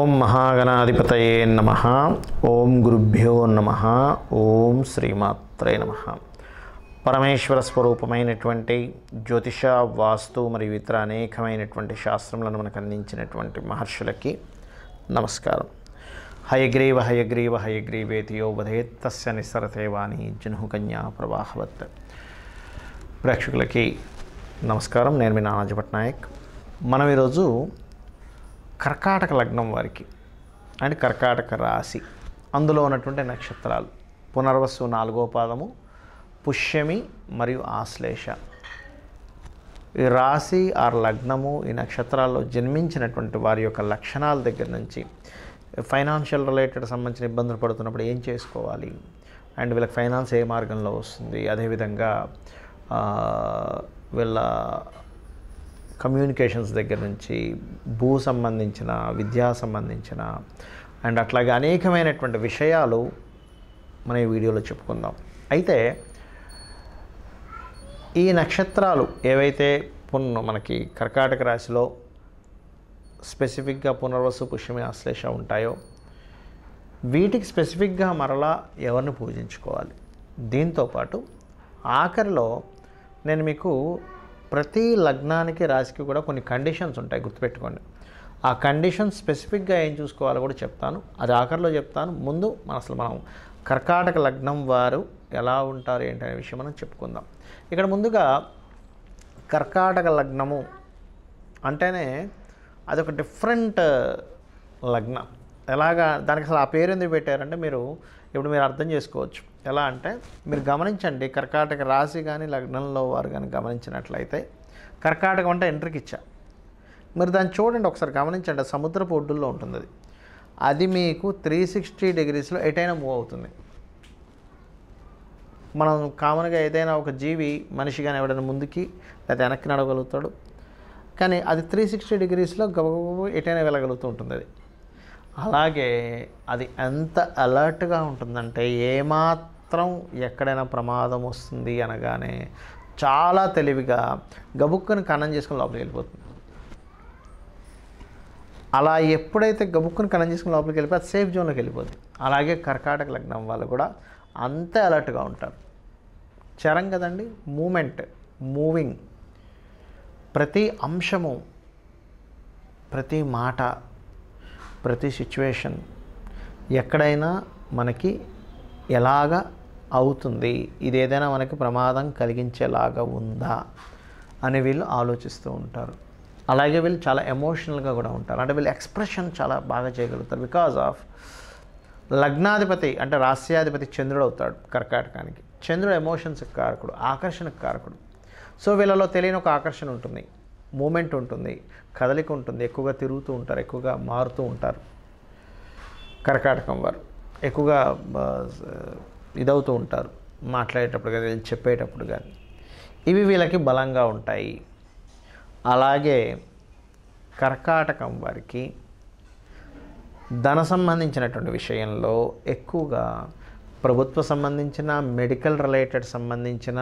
ఓం మహాగణాధిపతయే నమః. ఓం గురుభ్యో నమః. ఓం శ్రీమాత్రే నమః. పరమేశ్వర స్వరూపమైనటువంటి జ్యోతిష, వాస్తు మరియు ఇతర అనేకమైనటువంటి శాస్త్రములను మనకు అందించినటువంటి మహర్షులకి నమస్కారం. హయగ్రీవ హయగ్రీవ హయగ్రీవేతి యో వదేత్ తస్య నిస్సరతే వాణి జహ్నుకన్యా ప్రవాహవత్. ప్రేక్షకులకి నమస్కారం. నేను మీ నానాజీ పట్నాయక్. మనం ఈరోజు కర్కాటక లగ్నం వారికి అంటే కర్కాటక రాశి, అందులో ఉన్నటువంటి నక్షత్రాలు పునర్వసు 4వ పాదము, పుష్యమి మరియు ఆశ్లేష, ఈ రాశి ఆరు లగ్నము ఈ నక్షత్రాల్లో జన్మించినటువంటి వారి యొక్క లక్షణాల దగ్గర నుంచి ఫైనాన్షియల్ రిలేటెడ్ సంబంధించిన ఇబ్బందులు పడుతున్నప్పుడు ఏం చేసుకోవాలి, అండ్ వీళ్ళకి ఫైనాన్స్ ఏ మార్గంలో వస్తుంది, అదేవిధంగా వీళ్ళ కమ్యూనికేషన్స్ దగ్గర నుంచి భూ సంబంధించిన, విద్యా సంబంధించిన అండ్ అట్లాగే అనేకమైనటువంటి విషయాలు మన ఈ వీడియోలో చెప్పుకుందాం. అయితే ఈ నక్షత్రాలు ఏవైతే మనకి కర్కాటక రాశిలో స్పెసిఫిక్గా పునర్వసు, పుష్యమి, ఆశ్లేష ఉంటాయో వీటికి స్పెసిఫిక్గా మరలా ఎవరిని పూజించుకోవాలి. దీంతోపాటు ఆఖరిలో నేను మీకు ప్రతి లగ్నానికి, రాశికి కూడా కొన్ని కండిషన్స్ ఉంటాయి, గుర్తుపెట్టుకోండి. ఆ కండిషన్స్ స్పెసిఫిక్గా ఏం చూసుకోవాలో కూడా చెప్తాను, అది ఆఖరిలో చెప్తాను. ముందు మనం కర్కాటక లగ్నం వారు ఎలా ఉంటారు ఏంటనే విషయం మనం చెప్పుకుందాం. ఇక్కడ ముందుగా కర్కాటక లగ్నము అంటేనే అదొక డిఫరెంట్ లగ్నం. ఎలాగా దానికి అసలు ఆ పేరు ఎందుకు పెట్టారంటే ఇప్పుడు మీరు అర్థం చేసుకోవచ్చు. ఎలా అంటే మీరు గమనించండి, కర్కాటక రాశి కానీ లగ్నంలో వారు కానీ గమనించినట్లయితే కర్కాటకం అంటే ఎంట్రీకి ఇచ్చా, మీరు దాన్ని చూడండి ఒకసారి గమనించండి. సముద్రపు ఒడ్డుల్లో ఉంటుంది అది మీకు 360 డిగ్రీస్లో ఎటైనా మూవ్ అవుతుంది. మనం కామన్గా ఏదైనా ఒక జీవి, మనిషి కానీ ఎవడైనా ముందుకి లేదా వెనక్కి నడవగలుగుతాడు, కానీ అది 360 డిగ్రీస్లో గబగబ ఎటైనా వెళ్ళగలుగుతూ ఉంటుంది. అది అలాగే అది ఎంత అలర్ట్గా ఉంటుందంటే ఏమాత్రం ఎక్కడైనా ప్రమాదం వస్తుంది అనగానే చాలా తెలివిగా గబుక్కుని కన్నం చేసుకుని లోపలికి వెళ్ళిపోతుంది. అలా ఎప్పుడైతే గబుక్కుని కన్నం చేసుకుని లోపలికి వెళ్ళిపోయి అది సేఫ్ జోన్లోకి వెళ్ళిపోతుంది. అలాగే కర్కాటక లగ్నం వాళ్ళు కూడా అంతే అలర్ట్గా ఉంటారు. చరం కదండి, మూవింగ్, ప్రతి అంశము, ప్రతి మాట, ప్రతి సిచ్యువేషన్ ఎక్కడైనా మనకి ఎలాగ అవుతుంది, ఇది ఏదైనా మనకి ప్రమాదం కలిగించేలాగా ఉందా అని వీళ్ళు ఆలోచిస్తూ ఉంటారు. అలాగే వీళ్ళు చాలా ఎమోషనల్గా కూడా ఉంటారు. అంటే వీళ్ళు ఎక్స్ప్రెషన్ చాలా బాగా చేయగలుగుతారు. బికాజ్ ఆఫ్ లగ్నాధిపతి అంటే రాస్యాధిపతి చంద్రుడు అవుతాడు కర్కాటకానికి. చంద్రుడు ఎమోషన్స్కి కారకుడు, ఆకర్షణకు కారకుడు. సో వీళ్ళలో తెలియని ఒక ఆకర్షణ ఉంటుంది, మూమెంట్ ఉంటుంది, కదలిక ఉంటుంది, ఎక్కువగా తిరుగుతూ ఉంటారు, ఎక్కువగా మారుతూ ఉంటారు. కర్కాటకం వారు ఎక్కువగా ఇదవుతూ ఉంటారు, మాట్లాడేటప్పుడు కానీ చెప్పేటప్పుడు కానీ. ఇవి వీళ్ళకి బలంగా ఉంటాయి. అలాగే కర్కాటకం వారికి ధన సంబంధించినటువంటి విషయంలో ఎక్కువగా ప్రభుత్వ సంబంధించిన, మెడికల్ రిలేటెడ్ సంబంధించిన,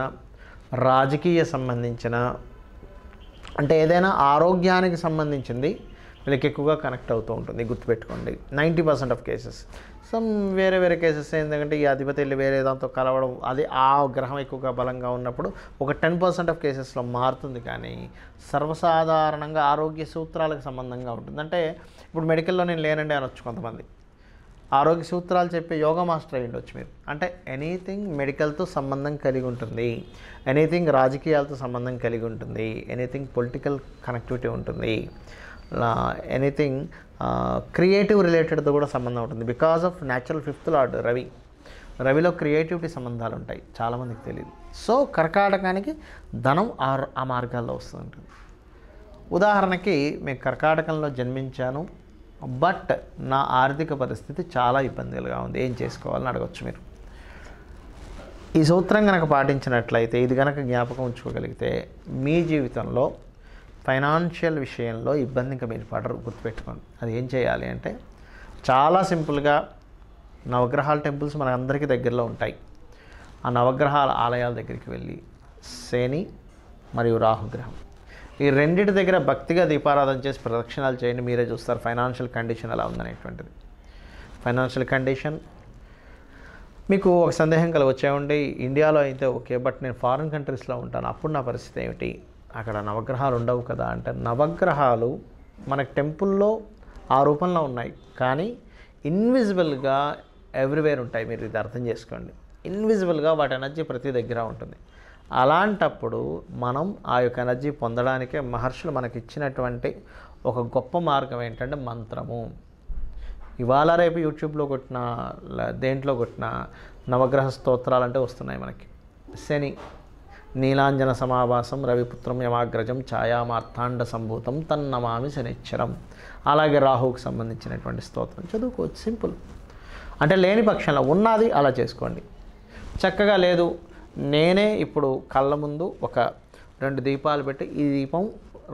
రాజకీయ సంబంధించిన, అంటే ఏదైనా ఆరోగ్యానికి సంబంధించింది వీళ్ళకి ఎక్కువగా కనెక్ట్ అవుతూ ఉంటుంది. గుర్తుపెట్టుకోండి, 90% ఆఫ్ కేసెస్. వేరే కేసెస్ ఏంటంటే ఈ అధిపతి వెళ్ళి వేరే దాంతో కలవడం, అది ఆ గ్రహం ఎక్కువగా బలంగా ఉన్నప్పుడు ఒక 10% ఆఫ్ కేసెస్లో మారుతుంది. కానీ సర్వసాధారణంగా ఆరోగ్య సూత్రాలకు సంబంధంగా ఉంటుంది. అంటే ఇప్పుడు మెడికల్లో నేను లేనండి అనొచ్చు కొంతమంది, ఆరోగ్య సూత్రాలు చెప్పే యోగా మాస్టర్ అయ్యి ఉండొచ్చు మీరు. అంటే ఎనీథింగ్ మెడికల్తో సంబంధం కలిగి ఉంటుంది, ఎనీథింగ్ రాజకీయాలతో సంబంధం కలిగి ఉంటుంది, ఎనీథింగ్ పొలిటికల్ కనెక్టివిటీ ఉంటుంది, ఎనీథింగ్ క్రియేటివ్ రిలేటెడ్తో కూడా సంబంధం ఉంటుంది. Because of natural 5th lord రవిలో క్రియేటివిటీ సంబంధాలు ఉంటాయి, చాలామందికి తెలియదు. సో కర్కాటకానికి ధనం ఆ మార్గాల్లో వస్తుంటుంది. ఉదాహరణకి మేము కర్కాటకంలో జన్మించాను, బట్ నా ఆర్థిక పరిస్థితి చాలా ఇబ్బందులుగా ఉంది, ఏం చేసుకోవాలని అడగచ్చు మీరు. ఈ సూత్రం కనుక పాటించినట్లయితే, ఇది కనుక జ్ఞాపకం ఉంచుకోగలిగితే మీ జీవితంలో ఫైనాన్షియల్ విషయంలో ఇబ్బంది ఇంకా మీరు పడరు. గుర్తుపెట్టుకోండి. అది ఏం చేయాలి అంటే చాలా సింపుల్గా నవగ్రహాల టెంపుల్స్ మన అందరికీ దగ్గరలో ఉంటాయి. ఆ నవగ్రహాల ఆలయాల దగ్గరికి వెళ్ళి శని మరియు రాహుగ్రహం ఈ రెండింటి దగ్గర భక్తిగా దీపారాధన చేసి ప్రదక్షిణాలు చేయండి, మీరే చూస్తారు ఫైనాన్షియల్ కండిషన్ ఎలా ఉందనేటువంటిది. ఫైనాన్షియల్ కండిషన్ మీకు ఒక సందేహం వచ్చేవండి, ఇండియాలో అయితే ఓకే, బట్ నేను ఫారిన్ కంట్రీస్లో ఉంటాను, అప్పుడు నా పరిస్థితి ఏమిటి, అక్కడ నవగ్రహాలు ఉండవు కదా అంటే, నవగ్రహాలు మనకు టెంపుల్లో ఆ రూపంలో ఉన్నాయి, కానీ ఇన్విజిబుల్గా ఎవ్రీవేర్ ఉంటాయి. మీరు ఇది అర్థం చేసుకోండి. ఇన్విజిబుల్గా వాటి ఎనర్జీ ప్రతి దగ్గర ఉంటుంది. అలాంటప్పుడు మనం ఆ యొక్క ఎనర్జీ పొందడానికే మహర్షులు మనకి ఇచ్చినటువంటి ఒక గొప్ప మార్గం ఏంటంటే మంత్రము. ఇవాళ రేపు యూట్యూబ్లో కొట్టిన దేంట్లో కొట్టిన నవగ్రహ స్తోత్రాలు అంటే వస్తున్నాయి మనకి. శని నీలాంజన సమావాసం రవిపుత్రం యమాగ్రజం ఛాయామార్తాండ సంభూతం తన్నమామి శనిచ్చరం. అలాగే రాహువుకి సంబంధించినటువంటి స్తోత్రం చదువుకోవచ్చు, సింపుల్. అంటే లేని పక్షంలో ఉన్నది అలా చేసుకోండి. చక్కగా లేదు, నేనే ఇప్పుడు కళ్ళ ముందు ఒక 2 దీపాలు పెట్టి ఈ దీపం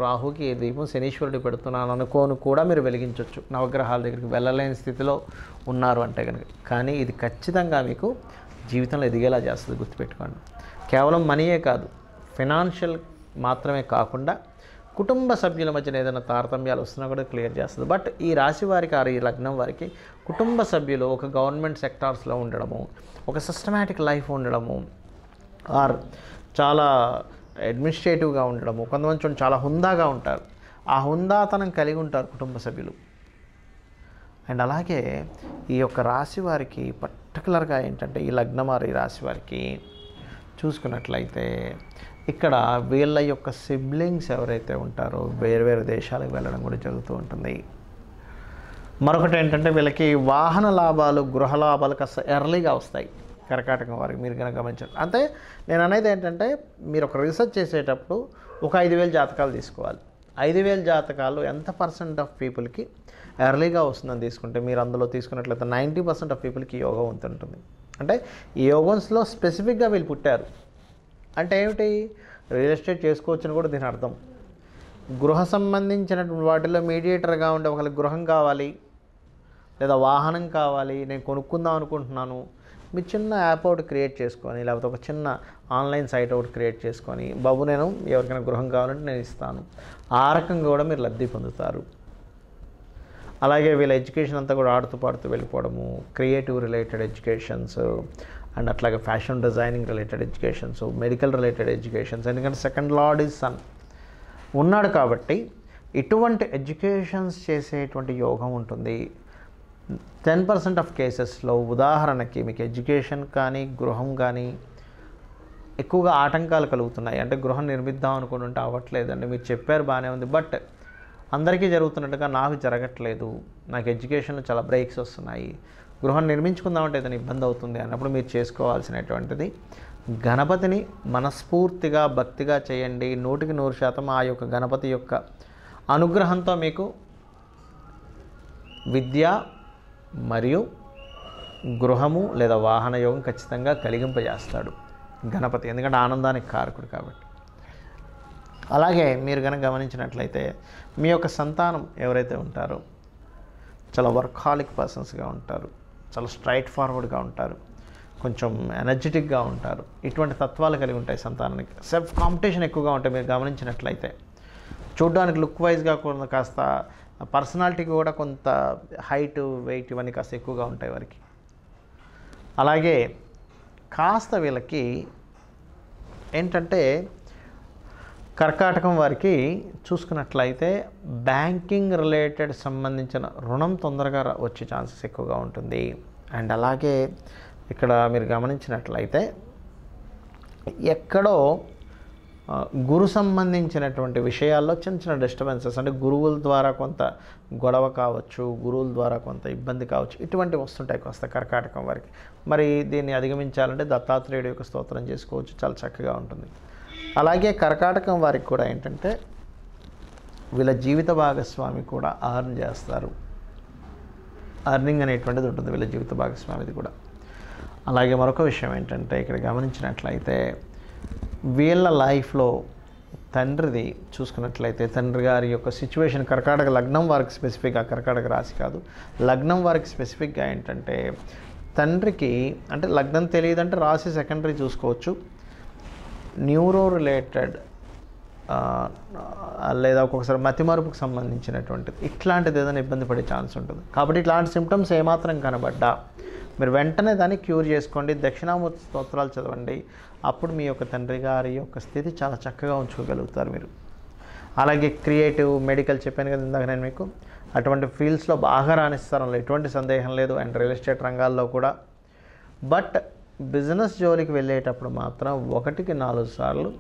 రాహుకి, ఈ దీపం శనీశ్వరుడికి పెడుతున్నాను అనుకోను కూడా మీరు వెలిగించవచ్చు, నవగ్రహాల దగ్గరికి వెళ్ళలేని స్థితిలో ఉన్నారు అంటే కనుక. కానీ ఇది ఖచ్చితంగా మీకు జీవితంలో ఎదిగేలా చేస్తుంది, గుర్తుపెట్టుకోండి. కేవలం మనీయే కాదు, ఫినాన్షియల్ మాత్రమే కాకుండా కుటుంబ సభ్యుల మధ్యన ఏదైనా తారతమ్యాలు వస్తున్నా కూడా క్లియర్ చేస్తుంది. బట్ ఈ రాశి వారికి ఈ లగ్నం వారికి కుటుంబ సభ్యులు ఒక గవర్నమెంట్ సెక్టార్స్లో ఉండడము, ఒక సిస్టమాటిక్ లైఫ్ ఉండడము, ఆర్ చాలా అడ్మినిస్ట్రేటివ్గా ఉండడము, కొంతమంది చాలా హుందాగా ఉంటారు, ఆ హుందాతనం కలిగి ఉంటారు కుటుంబ సభ్యులు. అండ్ అలాగే ఈ యొక్క రాశి వారికి పర్టికులర్గా ఏంటంటే ఈ లగ్నం ఈ రాశి వారికి చూసుకున్నట్లయితే ఇక్కడ వీళ్ళ యొక్క సిబ్లింగ్స్ ఎవరైతే ఉంటారో వేరు దేశాలకు వెళ్ళడం కూడా జరుగుతూ ఉంటుంది. మరొకటి ఏంటంటే వీళ్ళకి వాహన లాభాలు, గృహ లాభాలు కాస్త ఎర్లీగా వస్తాయి కర్కాటకం వారికి, మీరు కనుక గమనించారు. అంటే నేను అనేది ఏంటంటే మీరు ఒక రీసెర్చ్ చేసేటప్పుడు ఒక 5,000 జాతకాలు తీసుకోవాలి. 5,000 జాతకాలు ఎంత % ఆఫ్ పీపుల్కి ఎర్లీగా వస్తుందని తీసుకుంటే, మీరు అందులో తీసుకున్నట్లయితే 90% ఆఫ్ పీపుల్కి యోగం ఉంటుంది. అంటే ఈ యోగన్స్లో స్పెసిఫిక్గా వీళ్ళు పుట్టారు అంటే ఏమిటి, రియల్ ఎస్టేట్ చేసుకోవచ్చని కూడా దీని అర్థం. గృహ సంబంధించినటువంటి వాటిలో మీడియేటర్గా ఉండే ఒకరికి గృహం కావాలి లేదా వాహనం కావాలి, నేను కొనుక్కుందాం అనుకుంటున్నాను, మీరు చిన్న యాప్ ఒకటి క్రియేట్ చేసుకొని లేకపోతే ఒక చిన్న ఆన్లైన్ సైట్ ఒకటి క్రియేట్ చేసుకొని, బాబు నేను ఎవరికైనా గృహం కావాలంటే నేను ఇస్తాను, ఆ రకంగా కూడా మీరు లబ్ధి పొందుతారు. అలాగే వీళ్ళ ఎడ్యుకేషన్ అంతా కూడా ఆడుతూ పాడుతూ వెళ్ళిపోవడము, క్రియేటివ్ రిలేటెడ్ ఎడ్యుకేషన్స్ అండ్ అట్లాగే fashion designing related educations, medical related educations. ఎందుకంటే సెకండ్ లార్డ్ ఈజ్ సన్ ఉన్నాడు కాబట్టి ఇటువంటి ఎడ్యుకేషన్స్ చేసేటువంటి యోగం ఉంటుంది. 10% ఆఫ్ కేసెస్లో ఉదాహరణకి మీకు ఎడ్యుకేషన్ కానీ గృహం కానీ ఎక్కువగా ఆటంకాలు కలుగుతున్నాయి. అంటే గృహం నిర్మిద్దాం అనుకుంటుంటే అవ్వట్లేదండి, మీరు చెప్పారు బాగానే ఉంది, బట్ అందరికీ జరుగుతున్నట్టుగా నాకు జరగట్లేదు, నాకు ఎడ్యుకేషన్లో చాలా బ్రేక్స్ వస్తున్నాయి, గృహం నిర్మించుకుందామంటే ఏదైనా ఇబ్బంది అవుతుంది అన్నప్పుడు మీరు చేసుకోవాల్సినటువంటిది గణపతిని మనస్ఫూర్తిగా భక్తిగా చేయండి. 100% ఆ యొక్క గణపతి యొక్క అనుగ్రహంతో మీకు విద్య మరియు గృహము లేదా వాహన యోగం ఖచ్చితంగా కలిగింపజేస్తాడు గణపతి, ఎందుకంటే ఆనందానికి కారకుడు కాబట్టి. అలాగే మీరు కనుక గమనించినట్లయితే మీ యొక్క సంతానం ఎవరైతే ఉంటారో చాలా వర్కాలిక్ పర్సన్స్గా ఉంటారు, చాలా స్ట్రైట్ ఫార్వర్డ్గా ఉంటారు, కొంచెం ఎనర్జెటిక్గా ఉంటారు. ఇటువంటి తత్వాలు కలిగి ఉంటాయి సంతానానికి. సెల్ఫ్ కాంపిటీషన్ ఎక్కువగా ఉంటాయి. మీరు గమనించినట్లయితే చూడడానికి లుక్ వైజ్గా కూడా కాస్త, పర్సనాలిటీకి కూడా కొంత హైట్ వెయిట్ ఇవన్నీ కాస్త ఎక్కువగా ఉంటాయి వారికి. అలాగే కాస్త వీళ్ళకి ఏంటంటే కర్కాటకం వారికి చూసుకున్నట్లయితే బ్యాంకింగ్ రిలేటెడ్ సంబంధించిన రుణం తొందరగా వచ్చే ఛాన్సెస్ ఎక్కువగా ఉంటుంది. అండ్ అలాగే ఇక్కడ మీరు గమనించినట్లయితే ఎక్కడో గురు సంబంధించినటువంటి విషయాల్లో చిన్న డిస్టర్బెన్సెస్, అంటే గురువుల ద్వారా కొంత గొడవ కావచ్చు, గురువుల ద్వారా కొంత ఇబ్బంది కావచ్చు, ఇటువంటివి వస్తుంటాయి కాస్త కర్కాటకం వారికి. మరి దీన్ని అధిగమించాలంటే దత్తాత్రేయుడు యొక్క స్తోత్రం చేసుకోవచ్చు, చాలా చక్కగా ఉంటుంది. అలాగే కర్కాటకం వారికి కూడా ఏంటంటే వీళ్ళ జీవిత భాగస్వామి కూడా అర్న్ చేస్తారు, అర్నింగ్ అనేటువంటిది ఉంటుంది వీళ్ళ జీవిత భాగస్వామిది కూడా. అలాగే మరొక విషయం ఏంటంటే ఇక్కడ గమనించినట్లయితే వీళ్ళ లైఫ్లో తండ్రిది చూసుకున్నట్లయితే తండ్రి గారి యొక్క సిచ్యువేషన్, కర్కాటక లగ్నం వారికి స్పెసిఫిక్గా, కర్కాటక రాశి కాదు లగ్నం వారికి స్పెసిఫిక్గా ఏంటంటే తండ్రికి, అంటే లగ్నం తెలియదంటే రాశి సెకండరీ చూసుకోవచ్చు, న్యూరో రిలేటెడ్ లేదా ఒక్కొక్కసారి మతిమరుపుకు సంబంధించినటువంటిది ఇట్లాంటిది ఏదైనా ఇబ్బంది పడే ఛాన్స్ ఉంటుంది. కాబట్టి ఇట్లాంటి సిమ్టమ్స్ ఏమాత్రం కనబడ్డా మీరు వెంటనే దాన్ని క్యూర్ చేసుకోండి, దక్షిణామూర్తి స్తోత్రాలు చదవండి. అప్పుడు మీ యొక్క తండ్రి గారి యొక్క స్థితి చాలా చక్కగా ఉంచుకోగలుగుతారు మీరు. అలాగే క్రియేటివ్, మెడికల్ చెప్పాను కదా ఇందాక నేను మీకు, అటువంటి ఫీల్డ్స్లో బాగా రాణిస్తారు, అందులో ఎటువంటి సందేహం లేదు. అండ్ రియల్ ఎస్టేట్ రంగాల్లో కూడా. బట్ బిజినెస్ జోలికి వెళ్ళేటప్పుడు మాత్రం 1కి 4 సార్లు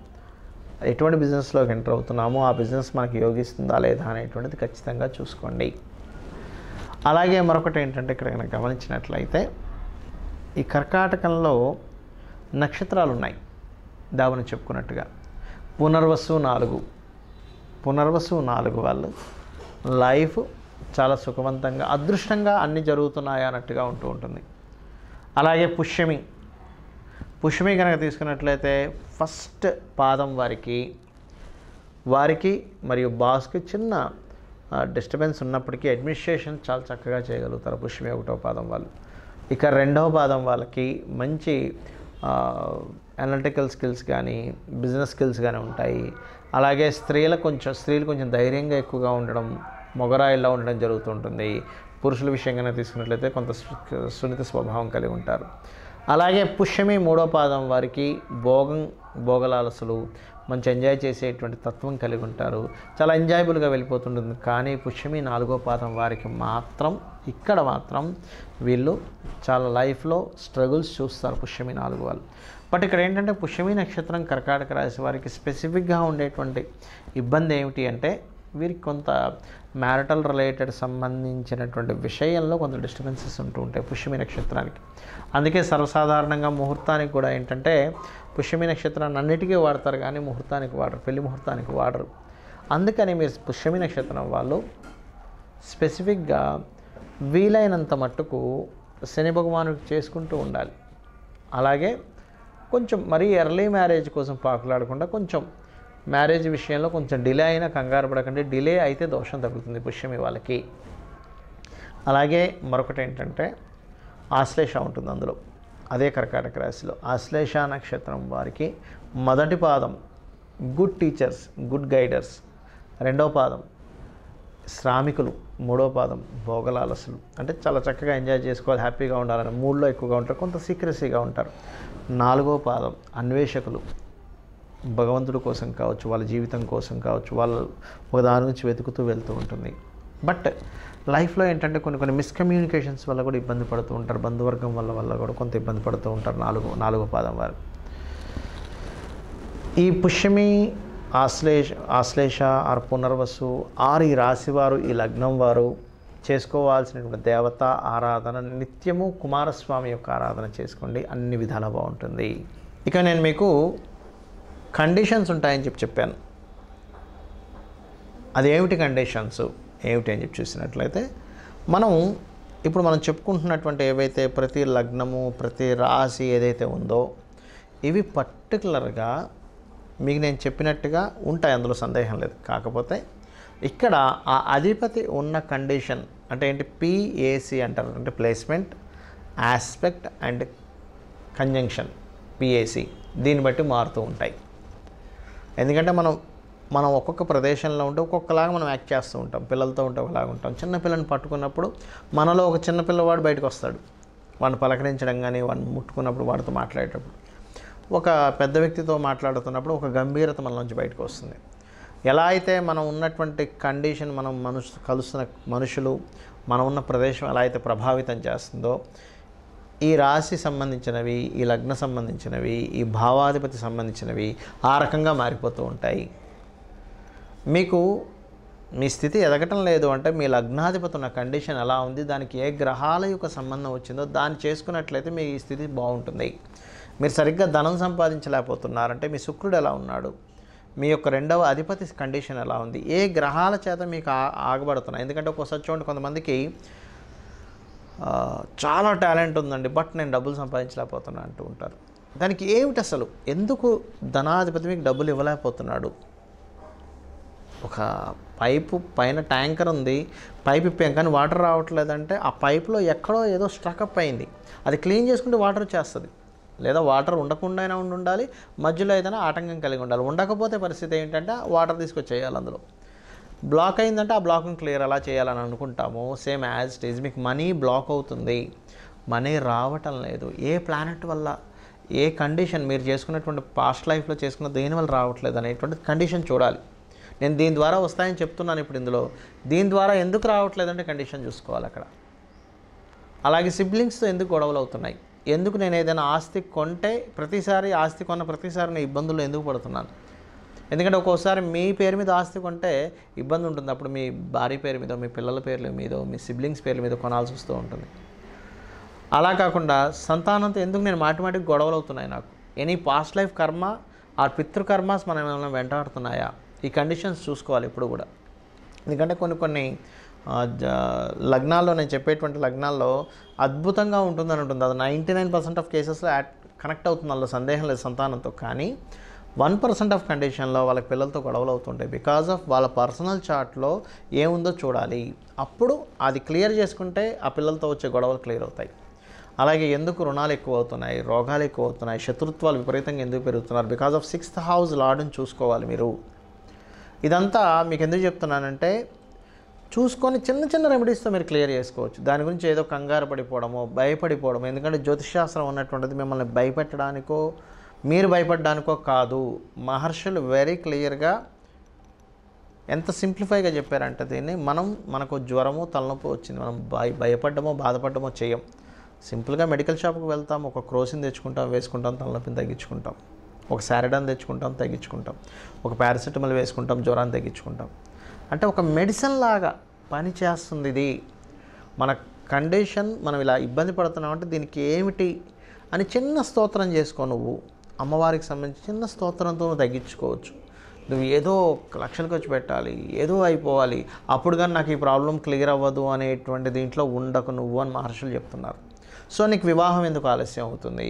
ఎటువంటి బిజినెస్లోకి ఎంటర్ అవుతున్నామో ఆ బిజినెస్ మనకి యోగిస్తుందా లేదా అనేటువంటిది ఖచ్చితంగా చూసుకోండి. అలాగే మరొకటి ఏంటంటే ఇక్కడ కనుక గమనించినట్లయితే ఈ కర్కాటకంలో నక్షత్రాలు ఉన్నాయి దావని చెప్పుకున్నట్టుగా. పునర్వసు 4 వాళ్ళు లైఫ్ చాలా సుఖవంతంగా అదృష్టంగా అన్నీ జరుగుతున్నాయి అన్నట్టుగా ఉంటూ ఉంటుంది. అలాగే పుష్యమి కనుక తీసుకున్నట్లయితే ఫస్ట్ పాదం వారికి మరియు బాస్కి చిన్న డిస్టర్బెన్స్ ఉన్నప్పటికీ అడ్మినిస్ట్రేషన్ చాలా చక్కగా చేయగలుగుతారు పుష్యమి 1వ పాదం వాళ్ళు. ఇక 2వ పాదం వాళ్ళకి మంచి అనలిటికల్ స్కిల్స్ కానీ బిజినెస్ స్కిల్స్ కానీ ఉంటాయి. అలాగే స్త్రీలు కొంచెం ధైర్యంగా ఎక్కువగా ఉండడం, మొగరాయిల్లో ఉండడం జరుగుతుంటుంది. పురుషుల విషయంగానే తీసుకున్నట్లయితే కొంత సున్నిత స్వభావం కలిగి ఉంటారు. అలాగే పుష్యమి 3వ పాదం వారికి భోగలాలసలు, మంచి ఎంజాయ్ చేసేటువంటి తత్వం కలిగి ఉంటారు, చాలా ఎంజాయబుల్గా వెళ్ళిపోతుంటుంది. కానీ పుష్యమి 4వ పాదం వారికి ఇక్కడ మాత్రం వీళ్ళు చాలా లైఫ్లో స్ట్రగుల్స్ చూస్తారు పుష్యమి 4 వాళ్ళు. బట్ ఇక్కడ ఏంటంటే పుష్యమి నక్షత్రం కర్కాటక రాశి వారికి స్పెసిఫిక్గా ఉండేటువంటి ఇబ్బంది ఏమిటి అంటే వీరికి కొంత మ్యారిటల్ రిలేటెడ్ సంబంధించినటువంటి విషయంలో కొంత డిస్టర్బెన్సెస్ ఉంటూ ఉంటాయి పుష్యమి నక్షత్రానికి. అందుకే సర్వసాధారణంగా ముహూర్తానికి కూడా ఏంటంటే పుష్యమి నక్షత్రాన్ని అన్నిటికీ వాడతారు కానీ ముహూర్తానికి వాడరు, పెళ్లి ముహూర్తానికి వాడరు. అందుకని మీరు పుష్యమి నక్షత్రం వాళ్ళు స్పెసిఫిక్గా వీలైనంత మట్టుకు శని భగవానుడికి చేసుకుంటూ ఉండాలి. అలాగే కొంచెం మరీ ఎర్లీ మ్యారేజ్ కోసం పాకులాడకుండా కొంచెం మ్యారేజ్ విషయంలో కొంచెం డిలే అయినా కంగారు పడకండి. డిలే అయితే దోషం తగ్గుతుంది పుష్యమి వాళ్ళకి. అలాగే మరొకటి ఏంటంటే ఆశ్లేష ఉంటుంది అందులో, అదే కర్కాటక రాశిలో. ఆశ్లేష నక్షత్రం వారికి 1వ పాదం గుడ్ టీచర్స్, గుడ్ గైడర్స్. 2వ పాదం శ్రామికులు. 3వ పాదం భోగలాలసులు, అంటే చాలా చక్కగా ఎంజాయ్ చేసుకోవాలి, హ్యాపీగా ఉండాలని మూడ్లో ఎక్కువగా ఉంటారు, కొంత సీక్రెసీగా ఉంటారు. 4వ పాదం అన్వేషకులు, భగవంతుడి కోసం కావచ్చు, వాళ్ళ జీవితం కోసం కావచ్చు, వాళ్ళు ఒక దాని నుంచి వెతుకుతూ వెళ్తూ ఉంటుంది. బట్ లైఫ్లో ఏంటంటే కొన్ని మిస్కమ్యూనికేషన్స్ వల్ల కూడా ఇబ్బంది పడుతూ ఉంటారు, బంధువర్గం వల్ల కూడా కొంత ఇబ్బంది పడుతూ ఉంటారు 4వ పాదం వారు. ఈ పుష్యమి, ఆశ్లేష ఆర్ పునర్వసు ఆర్ ఈ రాశివారు, ఈ లగ్నం వారు చేసుకోవాల్సినటువంటి దేవత ఆరాధన నిత్యము కుమారస్వామి యొక్క ఆరాధన చేసుకోండి, అన్ని విధాలా బాగుంటుంది. ఇక నేను మీకు కండిషన్స్ ఉంటాయని చెప్పాను. అదేమిటి కండిషన్స్ ఏమిటి అని చూసినట్లయితే ఇప్పుడు మనం చెప్పుకుంటున్నటువంటి ఏవైతే ప్రతి లగ్నము ప్రతి రాశి ఏదైతే ఉందో ఇవి పర్టికులర్గా మీకు నేను చెప్పినట్టుగా ఉంటాయి, అందులో సందేహం లేదు. కాకపోతే ఇక్కడ ఆ అధిపతి ఉన్న కండిషన్ అంటే ఏంటి, PAC అంటారు, అంటే placement, aspect and conjunction, PAC. దీన్ని బట్టి మారుతూ ఉంటాయి. ఎందుకంటే మనం ఒక్కొక్క ప్రదేశంలో ఉంటే ఒక్కొక్కలాగా మనం యాక్ట్ చేస్తూ ఉంటాం. పిల్లలతో ఉంటే ఒకలాగా ఉంటాం. చిన్నపిల్లని పట్టుకున్నప్పుడు మనలో ఒక చిన్న పిల్లవాడు బయటకు వస్తాడు, వాడిని పలకరించడం కానీ వాడిని ముట్టుకున్నప్పుడు వాడితో మాట్లాడేటప్పుడు. ఒక పెద్ద వ్యక్తితో మాట్లాడుతున్నప్పుడు ఒక గంభీరత మన నుంచి బయటకు వస్తుంది. ఎలా అయితే మనం ఉన్నటువంటి కండిషన్, మనం కలుస్తున్న మనుషులు, మనం ఉన్న ప్రదేశం ఎలా అయితే ప్రభావితం చేస్తుందో ఈ రాశి సంబంధించినవి, ఈ లగ్న సంబంధించినవి, ఈ భావాధిపతి సంబంధించినవి ఆ రకంగా మారిపోతూ ఉంటాయి. మీకు మీ స్థితి ఎదగటం లేదు అంటే మీ లగ్నాధిపతి ఉన్న కండిషన్ ఎలా ఉంది, దానికి ఏ గ్రహాల యొక్క సంబంధం వచ్చిందో దాన్ని చేసుకున్నట్లయితే మీ ఈ స్థితి బాగుంటుంది. మీరు సరిగ్గా ధనం సంపాదించలేకపోతున్నారంటే మీ శుక్రుడు ఎలా ఉన్నాడు, మీ యొక్క 2వ అధిపతి కండిషన్ ఎలా ఉంది, ఏ గ్రహాల చేత మీకు ఆగబడుతున్నాయి. ఎందుకంటే ఒక్కోసారి చూడండి, కొంతమందికి చాలా టాలెంట్ ఉందండి బట్ నేను డబ్బులు సంపాదించలేకపోతున్నా అంటూ ఉంటారు. దానికి ఏమిటి అసలు, ఎందుకు ధనాధిపతి మీకు డబ్బులు ఇవ్వలేకపోతున్నాడు? ఒక పైపు పైన ట్యాంకర్ ఉంది, పైప్ ఇప్పాం కానీ వాటర్ రావట్లేదంటే ఆ పైపులో ఎక్కడో ఏదో స్ట్రకప్ అయింది, అది క్లీన్ చేసుకుంటే వాటర్ వచ్చేస్తుంది. లేదా వాటర్ ఉండకుండా అయినా ఉండాలి, మధ్యలో ఏదైనా ఆటంకం కలిగి ఉండాలి. ఉండకపోతే పరిస్థితి ఏంటంటే వాటర్ తీసుకొచ్చేయాలి. అందులో బ్లాక్ అయిందంటే ఆ బ్లాక్ని క్లియర్ ఎలా చేయాలని అనుకుంటాము. సేమ్ యాజ్ ఇట్ ఈజ్ మీకు మనీ బ్లాక్ అవుతుంది, మనీ రావటం లేదు, ఏ ప్లానెట్ వల్ల, ఏ కండిషన్, మీరు చేసుకున్నటువంటి పాస్ట్ లైఫ్లో చేసుకున్న దేని వల్ల రావట్లేదు అనేటువంటి కండిషన్ చూడాలి. నేను దీని ద్వారా వస్తాయని చెప్తున్నాను ఇప్పుడు ఇందులో, దీని ద్వారా ఎందుకు రావట్లేదంటే కండిషన్ చూసుకోవాలి అక్కడ. అలాగే సిబ్లింగ్స్తో ఎందుకు గొడవలు అవుతున్నాయి, ఎందుకు నేను ఏదైనా ఆస్తి కొంటే ప్రతిసారి, ఆస్తి కొన్న ప్రతిసారి నేను ఇబ్బందులు ఎందుకు పడుతున్నాను. ఎందుకంటే ఒక్కోసారి మీ పేరు మీద ఆస్తి కొంటే ఇబ్బంది ఉంటుంది, అప్పుడు మీ భార్య పేరు మీద, మీ పిల్లల పేర్ల మీద, మీ సిబ్లింగ్స్ పేర్ల మీద కొనాల్సి వస్తూ ఉంటుంది. అలా కాకుండా సంతానంతో ఎందుకు నేను మాటిమాటికి గొడవలు అవుతున్నాయి నాకు, ఎనీ పాస్ట్ లైఫ్ కర్మ ఆర్ పితృకర్మాస్ మనం ఏమైనా వెంటాడుతున్నాయా, ఈ కండిషన్స్ చూసుకోవాలి ఇప్పుడు కూడా. ఎందుకంటే కొన్ని లగ్నాల్లో, నేను చెప్పేటువంటి లగ్నాల్లో అద్భుతంగా ఉంటుందని ఉంటుంది, అది 99% ఆఫ్ కేసెస్లో కనెక్ట్ అవుతుంది, అందులో సందేహం లేదు సంతానంతో. కానీ 1% ఆఫ్ కండిషన్లో వాళ్ళకి పిల్లలతో గొడవలు అవుతుంటాయి. బికాజ్ ఆఫ్ వాళ్ళ పర్సనల్ చార్ట్లో ఏముందో చూడాలి, అప్పుడు అది క్లియర్ చేసుకుంటే ఆ పిల్లలతో వచ్చే గొడవలు క్లియర్ అవుతాయి. అలాగే ఎందుకు రుణాలు ఎక్కువ అవుతున్నాయి, రోగాలు ఎక్కువ అవుతున్నాయి, శత్రుత్వాలు విపరీతంగా ఎందుకు పెరుగుతున్నారు, బికాజ్ ఆఫ్ 6th హౌస్ లార్డ్ని చూసుకోవాలి మీరు. ఇదంతా మీకు ఎందుకు చెప్తున్నానంటే చూసుకొని చిన్న చిన్న రెమెడీస్తో మీరు క్లియర్ చేసుకోవచ్చు. దాని గురించి ఏదో కంగారు పడిపోవడమో, భయపడిపోవడమో, ఎందుకంటే జ్యోతిష్శాస్త్రం ఉన్నటువంటిది మిమ్మల్ని భయపెట్టడానికో, మీరు భయపడడానికో కాదు. మహర్షులు వెరీ క్లియర్గా ఎంత సింప్లిఫైగా చెప్పారంటే దీన్ని, మనకు జ్వరము, తలనొప్పి వచ్చింది, మనం భయపడ్డమో బాధపడ్డమో చేయం. సింపుల్గా మెడికల్ షాప్కి వెళ్తాం, ఒక క్రోసిన్ తెచ్చుకుంటాం, వేసుకుంటాం, తలనొప్పిని తగ్గించుకుంటాం, ఒక సారిడాన్ తెచ్చుకుంటాం, తగ్గించుకుంటాం, ఒక పారాసిటమాల్ వేసుకుంటాం, జ్వరాన్ని తగ్గించుకుంటాం. అంటే ఒక మెడిసిన్ లాగా పని చేస్తుంది ఇది. మన కండిషన్, మనం ఇలా ఇబ్బంది పడుతున్నామంటే దీనికి ఏమిటి అని చిన్న స్తోత్రం చేసుకో. నువ్వు అమ్మవారికి సంబంధించి చిన్న స్తోత్రంతో నువ్వు తగ్గించుకోవచ్చు. నువ్వు ఏదో లక్షలు ఖర్చు పెట్టాలి, ఏదో అయిపోవాలి, అప్పుడు కానీ నాకు ఈ ప్రాబ్లం క్లియర్ అవ్వదు అనేటువంటి దీంట్లో ఉండకు నువ్వు అని మహర్షులు చెప్తున్నారు. సో నీకు వివాహం ఎందుకు ఆలస్యం అవుతుంది,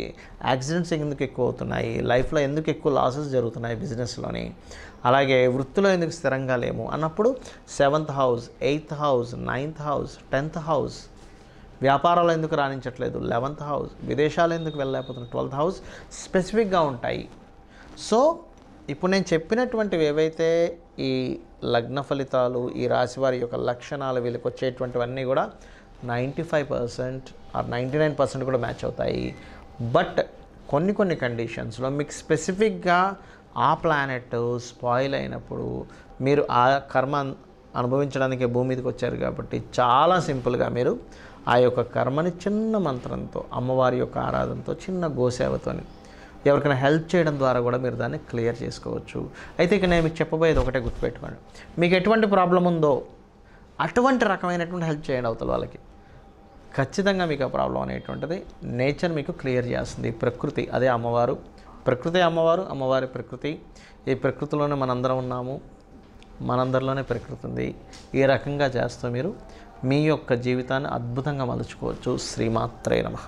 యాక్సిడెంట్స్ ఎందుకు ఎక్కువ అవుతున్నాయి, లైఫ్లో ఎందుకు ఎక్కువ లాసెస్ జరుగుతున్నాయి బిజినెస్లోని, అలాగే వృత్తిలో ఎందుకు స్థిరంగా లేము అన్నప్పుడు 7th house, 8th house, 9th house, 10th house, వ్యాపారాలు ఎందుకు రాణించట్లేదు 11th హౌస్, విదేశాలు ఎందుకు వెళ్ళలేకపోతున్నారు 12th హౌస్ స్పెసిఫిక్గా ఉంటాయి. సో ఇప్పుడు నేను చెప్పినటువంటివి ఏవైతే ఈ లగ్న ఫలితాలు, ఈ రాశివారి యొక్క లక్షణాలు, వీళ్ళకి వచ్చేటువంటివన్నీ కూడా 95% ఆర్ 99% కూడా మ్యాచ్ అవుతాయి. బట్ కొన్ని కండిషన్స్లో మీకు స్పెసిఫిక్గా ఆ ప్లానెట్ స్పాయిల్ అయినప్పుడు మీరు ఆ కర్మ అనుభవించడానికి భూమి మీదకి వచ్చారు కాబట్టి చాలా సింపుల్గా మీరు ఆ యొక్క కర్మని చిన్న మంత్రంతో, అమ్మవారి యొక్క ఆరాధనతో, చిన్న గోసేవతోని ఎవరికైనా హెల్ప్ చేయడం ద్వారా కూడా మీరు దాన్ని క్లియర్ చేసుకోవచ్చు. అయితే ఇక నేను మీకు చెప్పబోయేది ఒకటే గుర్తుపెట్టుకోండి, మీకు ఎటువంటి ప్రాబ్లం ఉందో అటువంటి రకమైనటువంటి హెల్ప్ చేయండి అవతల వాళ్ళకి. ఖచ్చితంగా మీకు ఆ ప్రాబ్లం అనేటువంటిది నేచర్ మీకు క్లియర్ చేస్తుంది. ప్రకృతి అదే అమ్మవారు, ప్రకృతి అమ్మవారు, అమ్మవారి ప్రకృతి. ఈ ప్రకృతిలోనే మనందరం ఉన్నాము, మనందరిలోనే ప్రకృతి ఉంది. ఈ రకంగా చేస్తూ మీరు మీ యొక్క జీవితాన్ని అద్భుతంగా మలుచుకోవచ్చు. శ్రీమాత్రే నమః.